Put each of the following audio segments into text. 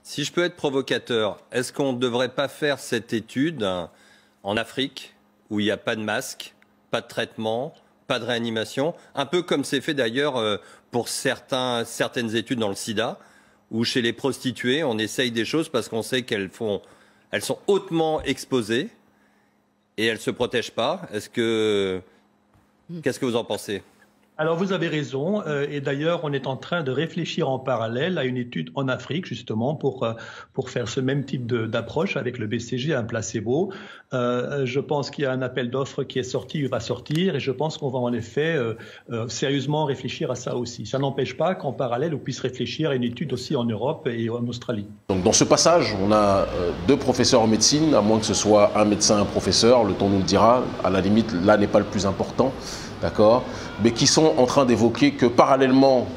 Si je peux être provocateur, est-ce qu'on ne devrait pas faire cette étude en Afrique, où il n'y a pas de masque, pas de traitement, pas de réanimation, un peu comme c'est fait d'ailleurs pour certaines études dans le sida, où chez les prostituées, on essaye des choses parce qu'on sait elles sont hautement exposées et elles ne se protègent pas. Qu'est-ce que vous en pensez ? Alors vous avez raison, et d'ailleurs on est en train de réfléchir en parallèle à une étude en Afrique justement pour faire ce même type d'approche avec le BCG, un placebo. Je pense qu'il y a un appel d'offres qui est sorti, il va sortir, et je pense qu'on va en effet sérieusement réfléchir à ça aussi. Ça n'empêche pas qu'en parallèle on puisse réfléchir à une étude aussi en Europe et en Australie. Donc dans ce passage, on a deux professeurs en médecine, à moins que ce soit un médecin, un professeur, le temps nous le dira, à la limite là n'est pas le plus important. D'accord, mais qui sont en train d'évoquer que parallèlement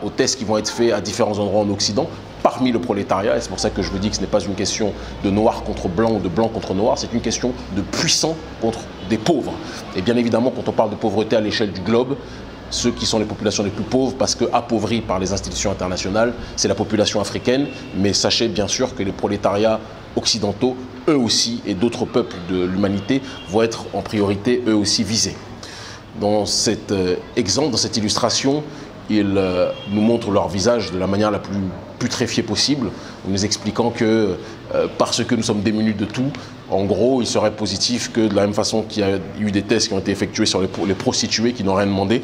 aux tests qui vont être faits à différents endroits en Occident, parmi le prolétariat, et c'est pour ça que je vous dis que ce n'est pas une question de noir contre blanc ou de blanc contre noir, c'est une question de puissants contre des pauvres. Et bien évidemment, quand on parle de pauvreté à l'échelle du globe, ceux qui sont les populations les plus pauvres, parce que appauvries par les institutions internationales, c'est la population africaine, mais sachez bien sûr que les prolétariats occidentaux, eux aussi, et d'autres peuples de l'humanité vont être en priorité, eux aussi, visés. Dans cet exemple, dans cette illustration, ils nous montrent leur visage de la manière la plus putréfiée possible, en nous expliquant que parce que nous sommes démunis de tout, en gros, il serait positif que de la même façon qu'il y a eu des tests qui ont été effectués sur les prostituées qui n'ont rien demandé,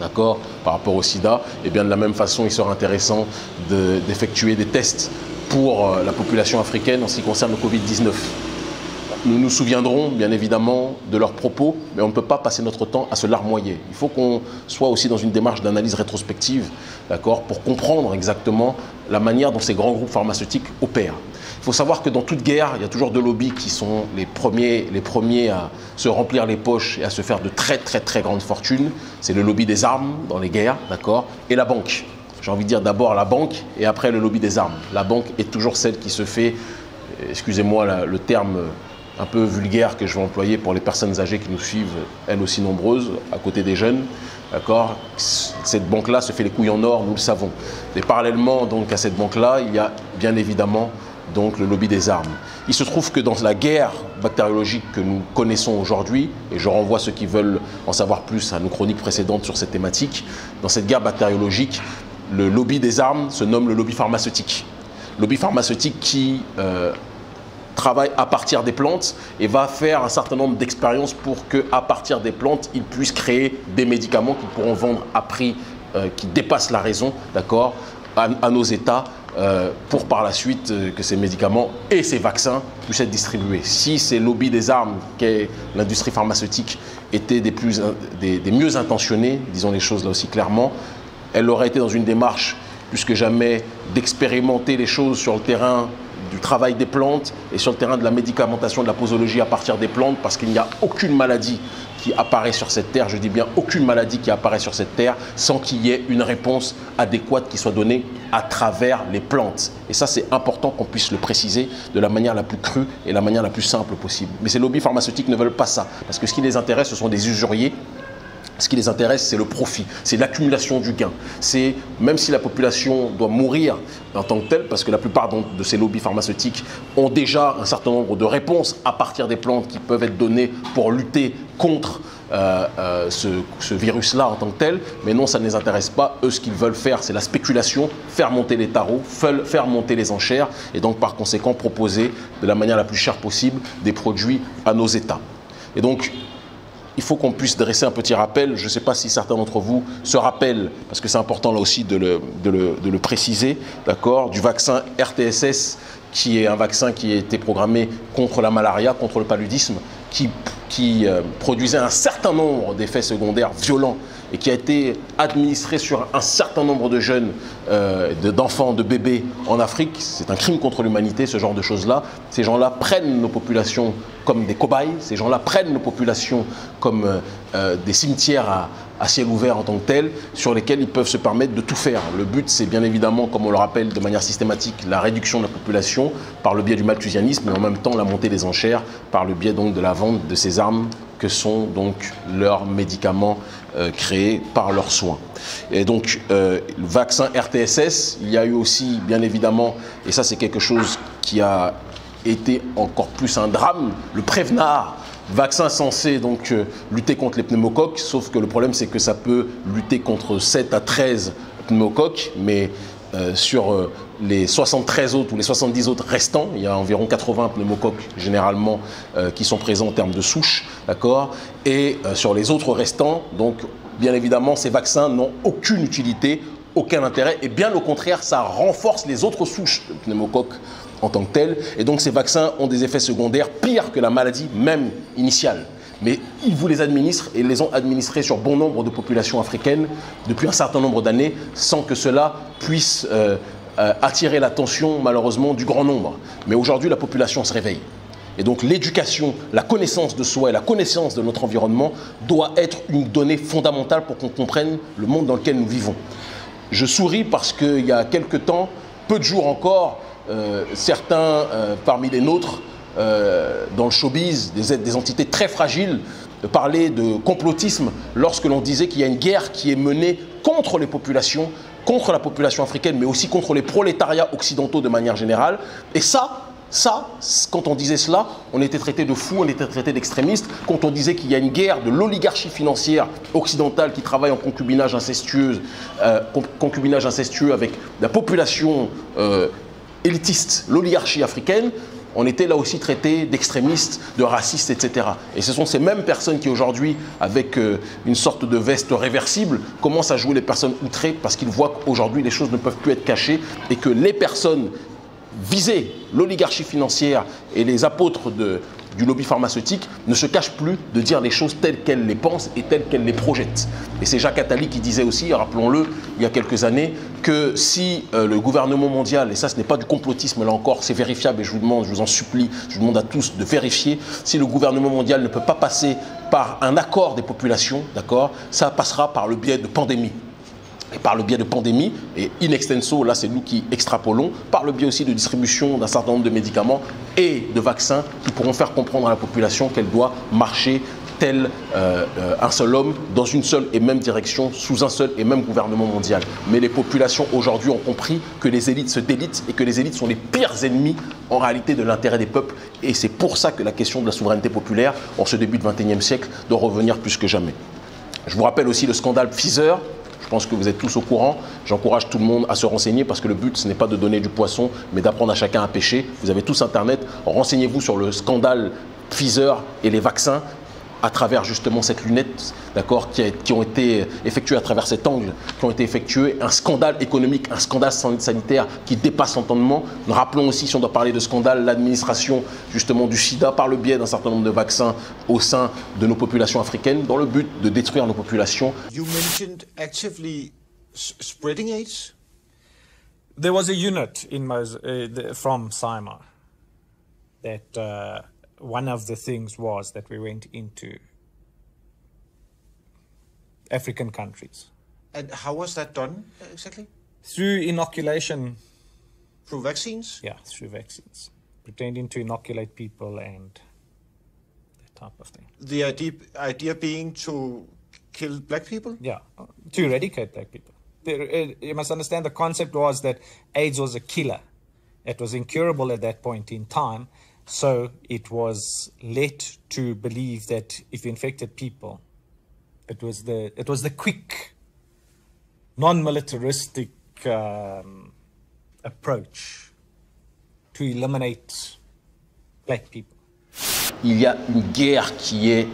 d'accord, par rapport au sida, et bien de la même façon, il serait intéressant d'effectuer des tests pour la population africaine en ce qui concerne le Covid-19. Nous nous souviendrons bien évidemment de leurs propos, mais on ne peut pas passer notre temps à se larmoyer. Il faut qu'on soit aussi dans une démarche d'analyse rétrospective, d'accord, pour comprendre exactement la manière dont ces grands groupes pharmaceutiques opèrent. Il faut savoir que dans toute guerre, il y a toujours deux lobbies qui sont les premiers à se remplir les poches et à se faire de très grandes fortunes. C'est le lobby des armes dans les guerres, d'accord, et la banque. J'ai envie de dire d'abord la banque et après le lobby des armes. La banque est toujours celle qui se fait, excusez-moi le terme un peu vulgaire que je vais employer pour les personnes âgées qui nous suivent, elles aussi nombreuses, à côté des jeunes. D'accord, cette banque-là se fait les couilles en or, nous le savons. Et parallèlement donc, à cette banque-là, il y a bien évidemment donc, le lobby des armes. Il se trouve que dans la guerre bactériologique que nous connaissons aujourd'hui, et je renvoie ceux qui veulent en savoir plus à nos chroniques précédentes sur cette thématique, dans cette guerre bactériologique, le lobby des armes se nomme le lobby pharmaceutique. Lobby pharmaceutique qui travaille à partir des plantes et va faire un certain nombre d'expériences pour qu'à partir des plantes, ils puissent créer des médicaments qu'ils pourront vendre à prix qui dépassent la raison, d'accord, à nos États, pour par la suite que ces médicaments et ces vaccins puissent être distribués. Si ces lobbies des armes qu'est l'industrie pharmaceutique étaient des mieux intentionnés, disons les choses là aussi clairement, elle aurait été dans une démarche plus que jamais d'expérimenter les choses sur le terrain du travail des plantes et sur le terrain de la médicamentation, de la posologie à partir des plantes, parce qu'il n'y a aucune maladie qui apparaît sur cette terre, je dis bien aucune maladie qui apparaît sur cette terre, sans qu'il y ait une réponse adéquate qui soit donnée à travers les plantes. Et ça, c'est important qu'on puisse le préciser de la manière la plus crue et la manière la plus simple possible. Mais ces lobbies pharmaceutiques ne veulent pas ça, parce que ce qui les intéresse, ce sont des usuriers. Ce qui les intéresse, c'est le profit, c'est l'accumulation du gain. C'est, même si la population doit mourir en tant que telle, parce que la plupart de ces lobbies pharmaceutiques ont déjà un certain nombre de réponses à partir des plantes qui peuvent être données pour lutter contre ce virus-là en tant que tel, mais non, ça ne les intéresse pas. Eux, ce qu'ils veulent faire, c'est la spéculation, faire monter les tarots, faire monter les enchères, et donc par conséquent proposer de la manière la plus chère possible des produits à nos États. Et donc, il faut qu'on puisse dresser un petit rappel. Je ne sais pas si certains d'entre vous se rappellent, parce que c'est important là aussi de le préciser, d'accord, du vaccin RTSS, qui est un vaccin qui a été programmé contre la malaria, contre le paludisme, qui produisait un certain nombre d'effets secondaires violents et qui a été administré sur un certain nombre de jeunes, d'enfants, de bébés en Afrique. C'est un crime contre l'humanité, ce genre de choses-là. Ces gens-là prennent nos populations comme des cobayes, ces gens-là prennent nos populations comme des cimetières à ciel ouvert en tant que tel, sur lesquels ils peuvent se permettre de tout faire. Le but, c'est bien évidemment, comme on le rappelle de manière systématique, la réduction de la population par le biais du malthusianisme, mais en même temps la montée des enchères par le biais donc de la vente de ces armes que sont donc leurs médicaments créés par leurs soins. Et donc, le vaccin RTSS, il y a eu aussi, bien évidemment, et ça c'est quelque chose qui a été encore plus un drame, le Prevnar, vaccin censé donc lutter contre les pneumocoques, sauf que le problème c'est que ça peut lutter contre 7 à 13 pneumocoques, mais sur les 73 autres ou les 70 autres restants, il y a environ 80 pneumocoques généralement qui sont présents en termes de souche, d'accord. Et sur les autres restants, donc bien évidemment ces vaccins n'ont aucune utilité, aucun intérêt, et bien au contraire ça renforce les autres souches de pneumocoques en tant que telles, et donc ces vaccins ont des effets secondaires pires que la maladie même initiale. Mais ils vous les administrent et les ont administrés sur bon nombre de populations africaines depuis un certain nombre d'années sans que cela puisse attirer l'attention malheureusement du grand nombre. Mais aujourd'hui la population se réveille. Et donc l'éducation, la connaissance de soi et la connaissance de notre environnement doit être une donnée fondamentale pour qu'on comprenne le monde dans lequel nous vivons. Je souris parce qu'il y a quelque temps, peu de jours encore, certains parmi les nôtres dans le showbiz, des entités très fragiles, parlaient de complotisme lorsque l'on disait qu'il y a une guerre qui est menée contre les populations, contre la population africaine, mais aussi contre les prolétariats occidentaux de manière générale. Et ça, quand on disait cela, on était traité de fous, on était traité d'extrémistes. Quand on disait qu'il y a une guerre de l'oligarchie financière occidentale qui travaille en concubinage incestueux avec la population élitiste, l'oligarchie africaine, on était là aussi traité d'extrémistes, de racistes, etc. Et ce sont ces mêmes personnes qui aujourd'hui, avec une sorte de veste réversible, commencent à jouer les personnes outrées parce qu'ils voient qu'aujourd'hui les choses ne peuvent plus être cachées et que les personnes visées, l'oligarchie financière et les apôtres du lobby pharmaceutique ne se cachent plus de dire les choses telles qu'elles les pensent et telles qu'elles les projettent. Et c'est Jacques Attali qui disait aussi, rappelons-le, il y a quelques années, que si le gouvernement mondial, et ça ce n'est pas du complotisme là encore, c'est vérifiable et je vous en supplie, je vous demande à tous de vérifier, si le gouvernement mondial ne peut pas passer par un accord des populations, d'accord, ça passera par le biais de pandémies. Et par le biais de pandémies, et in extenso, là c'est nous qui extrapolons, par le biais aussi de distribution d'un certain nombre de médicaments et de vaccins qui pourront faire comprendre à la population qu'elle doit marcher tel un seul homme dans une seule et même direction, sous un seul et même gouvernement mondial. Mais les populations aujourd'hui ont compris que les élites se délitent et que les élites sont les pires ennemis en réalité de l'intérêt des peuples. Et c'est pour ça que la question de la souveraineté populaire, en ce début de XXIe siècle, doit revenir plus que jamais. Je vous rappelle aussi le scandale Pfizer. Je pense que vous êtes tous au courant. J'encourage tout le monde à se renseigner parce que le but, ce n'est pas de donner du poisson, mais d'apprendre à chacun à pêcher. Vous avez tous Internet. Renseignez-vous sur le scandale Pfizer et les vaccins à travers justement cette lunette, d'accord, qui ont été effectuées à travers cet angle, qui ont été effectuées. Un scandale économique, un scandale sanitaire qui dépasse l'entendement. Rappelons aussi, si on doit parler de scandale, l'administration justement du sida par le biais d'un certain nombre de vaccins au sein de nos populations africaines dans le but de détruire nos populations. You mentioned actively spreading AIDS? There was a unit from SIMA that one of the things was that we went into African countries. And how was that done exactly? Through inoculation. Through vaccines? Yeah, through vaccines. Pretending to inoculate people and that type of thing. The idea being to kill black people? Yeah, to eradicate black people. You must understand the concept was that AIDS was a killer. It was incurable at that point in time. So it was led to believe that if you infected people, it was the quick, non-militaristic approach to eliminate black people. Il y a une guerre qui est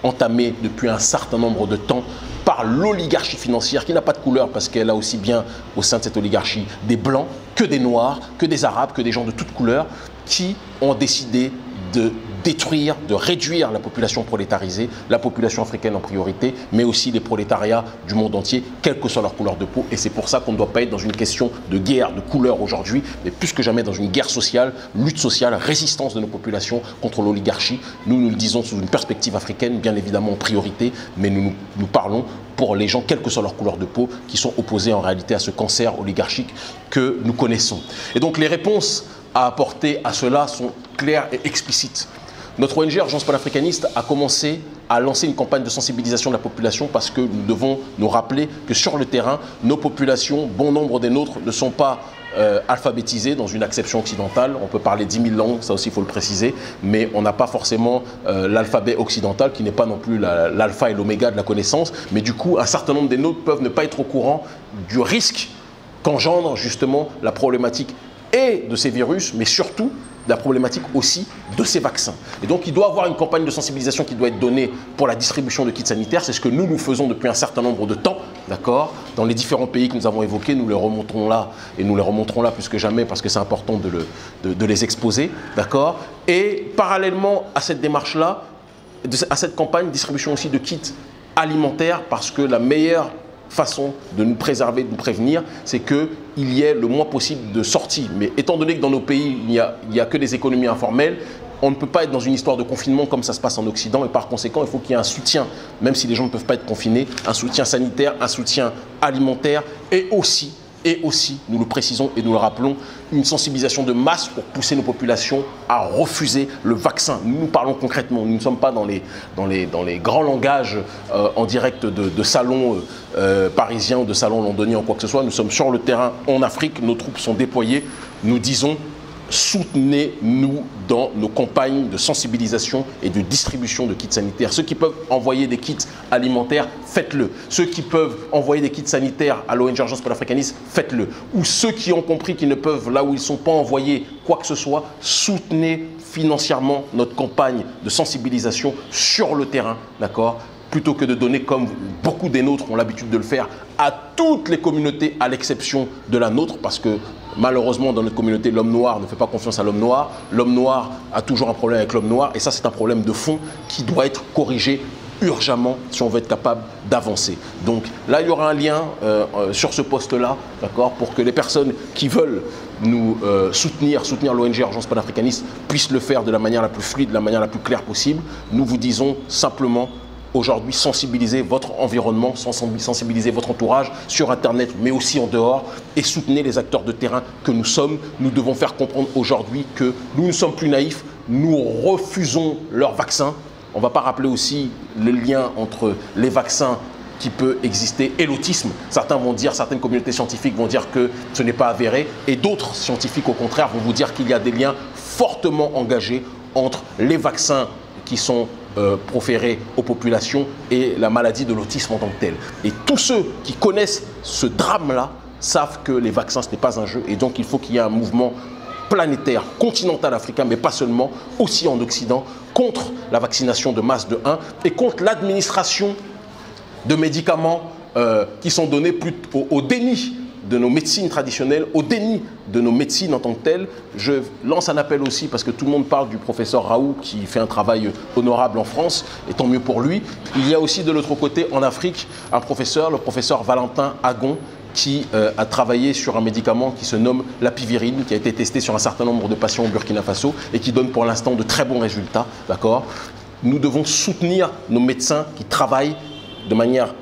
entamée depuis un certain nombre de temps par l'oligarchie financière qui n'a pas de couleur parce qu'elle a aussi bien au sein de cette oligarchie des blancs que des noirs, que des arabes, que des gens de toutes couleurs qui ont décidé de détruire, de réduire la population prolétarisée, la population africaine en priorité, mais aussi les prolétariats du monde entier, quelle que soit leur couleur de peau. Et c'est pour ça qu'on ne doit pas être dans une question de guerre, de couleur aujourd'hui, mais plus que jamais dans une guerre sociale, lutte sociale, résistance de nos populations contre l'oligarchie. Nous le disons sous une perspective africaine, bien évidemment en priorité, mais nous parlons pour les gens, quelle que soit leur couleur de peau, qui sont opposés en réalité à ce cancer oligarchique que nous connaissons. Et donc les réponses à apporter à cela sont claires et explicites. Notre ONG Urgence panafricaniste a commencé à lancer une campagne de sensibilisation de la population parce que nous devons nous rappeler que sur le terrain, nos populations, bon nombre des nôtres, ne sont pas alphabétisées dans une acception occidentale. On peut parler 10 000 langues, ça aussi il faut le préciser, mais on n'a pas forcément l'alphabet occidental qui n'est pas non plus l'alpha et l'oméga de la connaissance. Mais du coup, un certain nombre des nôtres peuvent ne pas être au courant du risque qu'engendre justement la problématique et de ces virus, mais surtout la problématique aussi de ces vaccins. Et donc, il doit y avoir une campagne de sensibilisation qui doit être donnée pour la distribution de kits sanitaires. C'est ce que nous faisons depuis un certain nombre de temps, d'accord ? Dans les différents pays que nous avons évoqués, nous les remonterons là, et nous les remonterons là plus que jamais parce que c'est important de les exposer, d'accord ? Et parallèlement à cette démarche-là, à cette campagne, distribution aussi de kits alimentaires, parce que la meilleure façon de nous préserver, de nous prévenir, c'est qu'il y ait le moins possible de sorties. Mais étant donné que dans nos pays, il n'y a que des économies informelles, on ne peut pas être dans une histoire de confinement comme ça se passe en Occident, et par conséquent, il faut qu'il y ait un soutien, même si les gens ne peuvent pas être confinés, un soutien sanitaire, un soutien alimentaire, et aussi, nous le précisons et nous le rappelons, une sensibilisation de masse pour pousser nos populations à refuser le vaccin. Nous parlons concrètement, nous ne sommes pas dans les grands langages en direct de salons parisiens ou de salons londoniens ou quoi que ce soit. Nous sommes sur le terrain en Afrique, nos troupes sont déployées. Nous disons, soutenez-nous dans nos campagnes de sensibilisation et de distribution de kits sanitaires. Ceux qui peuvent envoyer des kits alimentaires, faites-le. Ceux qui peuvent envoyer des kits sanitaires à l'ONG Urgence panafricaniste, faites-le. Ou ceux qui ont compris qu'ils ne peuvent, là où ils ne sont pas envoyés, quoi que ce soit, soutenez financièrement notre campagne de sensibilisation sur le terrain, d'accord ? Plutôt que de donner, comme beaucoup des nôtres ont l'habitude de le faire, à toutes les communautés, à l'exception de la nôtre, parce que malheureusement, dans notre communauté, l'homme noir ne fait pas confiance à l'homme noir. L'homme noir a toujours un problème avec l'homme noir, et ça, c'est un problème de fond qui doit être corrigé urgemment si on veut être capable d'avancer. Donc là, il y aura un lien sur ce poste-là, d'accord, pour que les personnes qui veulent nous soutenir l'ONG Urgence panafricaniste puissent le faire de la manière la plus fluide, de la manière la plus claire possible. Nous vous disons simplement, aujourd'hui, sensibilisez votre environnement, sensibilisez votre entourage sur Internet, mais aussi en dehors, et soutenez les acteurs de terrain que nous sommes. Nous devons faire comprendre aujourd'hui que nous ne sommes plus naïfs, nous refusons leurs vaccins. On ne va pas rappeler aussi le lien entre les vaccins qui peut exister et l'autisme. Certains vont dire, certaines communautés scientifiques vont dire que ce n'est pas avéré, et d'autres scientifiques, au contraire, vont vous dire qu'il y a des liens fortement engagés entre les vaccins qui sont proférés aux populations et la maladie de l'autisme en tant que telle. Et tous ceux qui connaissent ce drame-là savent que les vaccins, ce n'est pas un jeu, et donc il faut qu'il y ait un mouvement planétaire, continental africain, mais pas seulement, aussi en Occident, contre la vaccination de masse de 1 et contre l'administration de médicaments qui sont donnés au déni de nos médecines traditionnelles, au déni de nos médecines en tant que telles. Je lance un appel aussi, parce que tout le monde parle du professeur Raoult qui fait un travail honorable en France, et tant mieux pour lui. Il y a aussi de l'autre côté, en Afrique, un professeur, le professeur Valentin Agon, qui a travaillé sur un médicament qui se nomme l'apivirine, qui a été testé sur un certain nombre de patients au Burkina Faso et qui donne pour l'instant de très bons résultats. D'accord ? Nous devons soutenir nos médecins qui travaillent de manière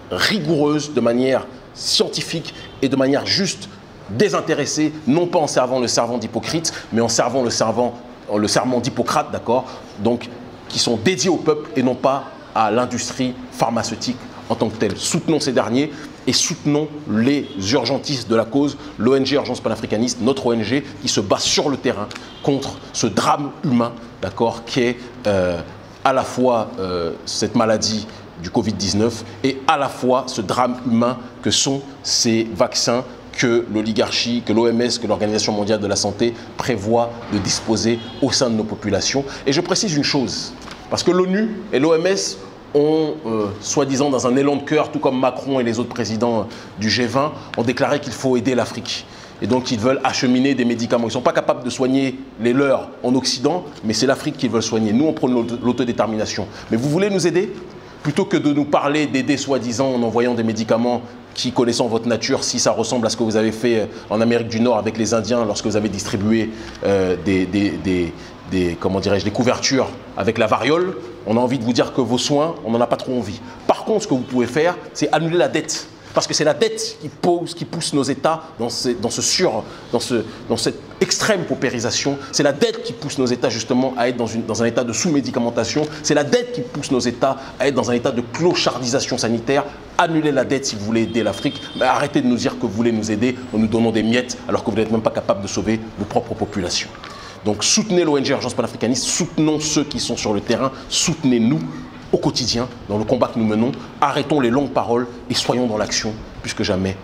rigoureuse, de manière scientifique et de manière juste, désintéressée, non pas en servant le serment d'Hippocrate, mais en servant le serment d'Hippocrate, d'accord ? Donc, qui sont dédiés au peuple et non pas à l'industrie pharmaceutique en tant que telle. Soutenons ces derniers et soutenons les urgentistes de la cause, l'ONG Urgence panafricaniste, notre ONG qui se bat sur le terrain contre ce drame humain, d'accord, qui est à la fois cette maladie du Covid-19 et à la fois ce drame humain que sont ces vaccins que l'oligarchie, que l'OMS, que l'Organisation mondiale de la santé prévoit de disposer au sein de nos populations. Et je précise une chose, parce que l'ONU et l'OMS ont, soi-disant dans un élan de cœur, tout comme Macron et les autres présidents du G20, ont déclaré qu'il faut aider l'Afrique. Et donc, ils veulent acheminer des médicaments. Ils ne sont pas capables de soigner les leurs en Occident, mais c'est l'Afrique qu'ils veulent soigner. Nous, on prône l'autodétermination. Mais vous voulez nous aider? Plutôt que de nous parler d'aider soi-disant en envoyant des médicaments qui, connaissant votre nature, si ça ressemble à ce que vous avez fait en Amérique du Nord avec les Indiens lorsque vous avez distribué comment dirais-je, des couvertures avec la variole, on a envie de vous dire que vos soins, on n'en a pas trop envie. Par contre, ce que vous pouvez faire, c'est annuler la dette. Parce que c'est la dette qui pousse nos États dans cette extrême paupérisation. C'est la dette qui pousse nos États justement à être dans un état de sous-médicamentation. C'est la dette qui pousse nos États à être dans un état de clochardisation sanitaire. Annulez la dette si vous voulez aider l'Afrique. Mais arrêtez de nous dire que vous voulez nous aider en nous donnant des miettes alors que vous n'êtes même pas capable de sauver vos propres populations. Donc soutenez l'ONG Urgence panafricaniste, soutenons ceux qui sont sur le terrain, soutenez-nous au quotidien, dans le combat que nous menons. Arrêtons les longues paroles et soyons dans l'action, plus que jamais.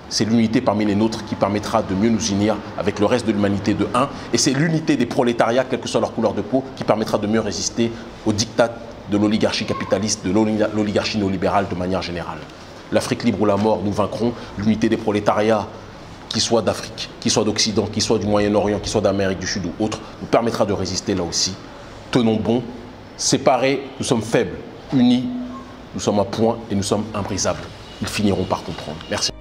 C'est l'unité parmi les nôtres qui permettra de mieux nous unir avec le reste de l'humanité de 1. Et c'est l'unité des prolétariats, quelle que soit leur couleur de peau, qui permettra de mieux résister aux diktats de l'oligarchie capitaliste, de l'oligarchie néolibérale de manière générale. L'Afrique libre ou la mort, nous vaincrons. L'unité des prolétariats, qu'ils soient d'Afrique, qu'ils soient d'Occident, qu'ils soient du Moyen-Orient, qu'ils soient d'Amérique du Sud ou autre, nous permettra de résister là aussi. Tenons bon. Séparés, nous sommes faibles. Unis, nous sommes un point et nous sommes imbrisables. Ils finiront par comprendre. Merci.